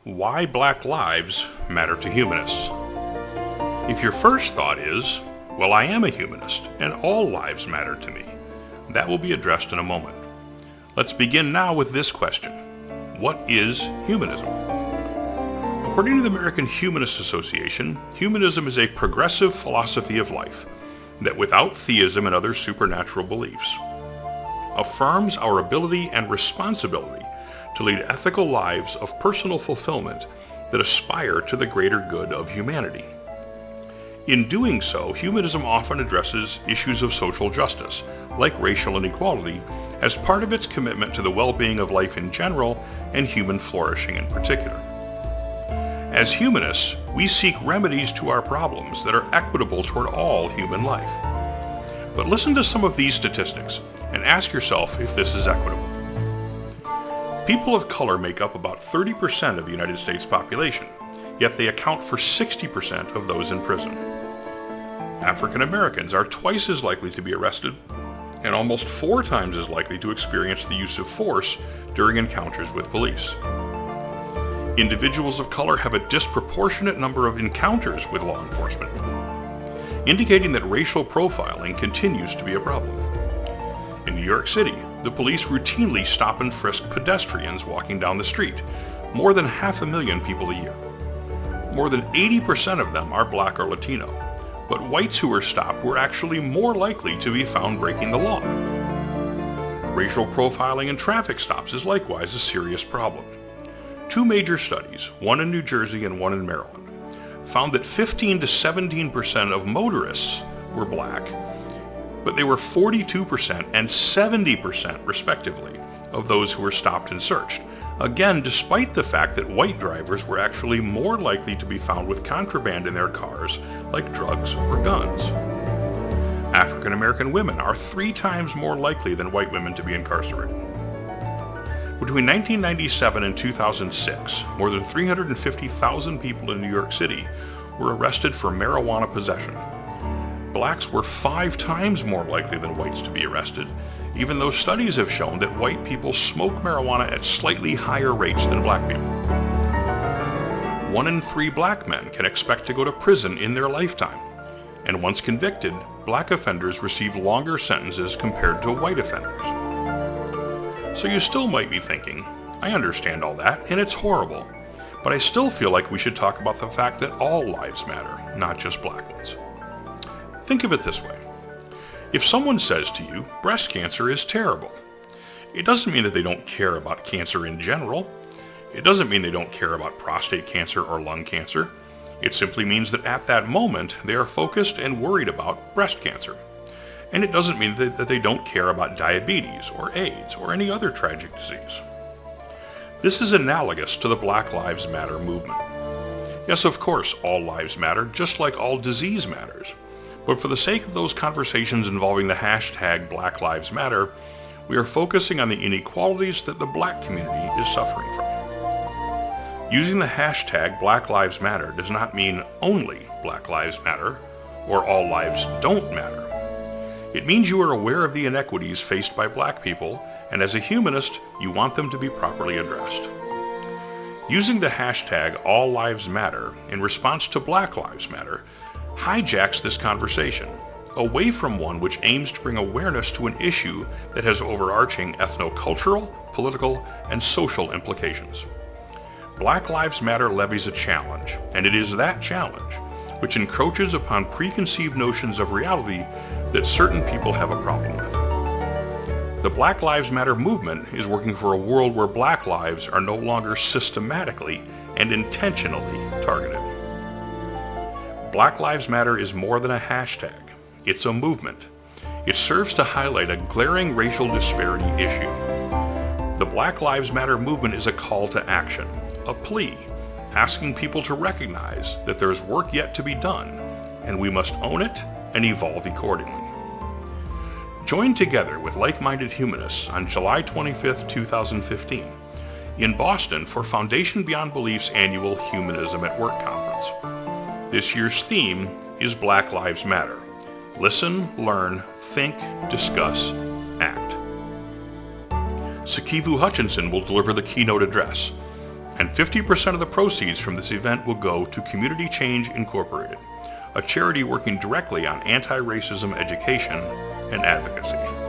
Why Black Lives Matter to Humanists. If your first thought is, well, I am a humanist and all lives matter to me, that will be addressed in a moment. Let's begin now with this question. What is humanism? According to the American Humanist Association, humanism is a progressive philosophy of life that, without theism and other supernatural beliefs, affirms our ability and responsibility to lead ethical lives of personal fulfillment that aspire to the greater good of humanity. In doing so, humanism often addresses issues of social justice, like racial inequality, as part of its commitment to the well-being of life in general and human flourishing in particular. As humanists, we seek remedies to our problems that are equitable toward all human life. But listen to some of these statistics and ask yourself if this is equitable. People of color make up about 30% of the United States population, yet they account for 60% of those in prison. African Americans are twice as likely to be arrested and almost 4 times as likely to experience the use of force during encounters with police. Individuals of color have a disproportionate number of encounters with law enforcement, indicating that racial profiling continues to be a problem. In New York City, the police routinely stop and frisk pedestrians walking down the street, more than 500,000 people a year. More than 80% of them are black or Latino, but whites who were stopped were actually more likely to be found breaking the law. Racial profiling in traffic stops is likewise a serious problem. 2 major studies, one in New Jersey and one in Maryland, found that 15 to 17% of motorists were black, but they were 42% and 70% respectively of those who were stopped and searched. Again, despite the fact that white drivers were actually more likely to be found with contraband in their cars, like drugs or guns. African American women are 3 times more likely than white women to be incarcerated. Between 1997 and 2006, more than 350,000 people in New York City were arrested for marijuana possession. Blacks were 5 times more likely than whites to be arrested, even though studies have shown that white people smoke marijuana at slightly higher rates than black people. 1 in 3 black men can expect to go to prison in their lifetime, and once convicted, black offenders receive longer sentences compared to white offenders. So you still might be thinking, I understand all that, and it's horrible, but I still feel like we should talk about the fact that all lives matter, not just black ones. Think of it this way. If someone says to you, breast cancer is terrible, it doesn't mean that they don't care about cancer in general. It doesn't mean they don't care about prostate cancer or lung cancer. It simply means that at that moment, they are focused and worried about breast cancer. And it doesn't mean that they don't care about diabetes or AIDS or any other tragic disease. This is analogous to the Black Lives Matter movement. Yes, of course, all lives matter, just like all disease matters. But for the sake of those conversations involving the hashtag Black Lives Matter, we are focusing on the inequalities that the black community is suffering from. Using the hashtag Black Lives Matter does not mean only Black Lives Matter or all lives don't matter. It means you are aware of the inequities faced by black people, and as a humanist, you want them to be properly addressed. Using the hashtag All Lives Matter in response to Black Lives Matter hijacks this conversation away from one which aims to bring awareness to an issue that has overarching ethno-cultural, political, and social implications. Black Lives Matter levies a challenge, and it is that challenge which encroaches upon preconceived notions of reality that certain people have a problem with. The Black Lives Matter movement is working for a world where black lives are no longer systematically and intentionally targeted. Black Lives Matter is more than a hashtag. It's a movement. It serves to highlight a glaring racial disparity issue. The Black Lives Matter movement is a call to action, a plea, asking people to recognize that there is work yet to be done, and we must own it and evolve accordingly. Join together with like-minded humanists on July 25, 2015, in Boston for Foundation Beyond Belief's annual Humanism at Work conference. This year's theme is Black Lives Matter. Listen, learn, think, discuss, act. Sikivu Hutchinson will deliver the keynote address, and 50% of the proceeds from this event will go to Community Change Incorporated, a charity working directly on anti-racism education and advocacy.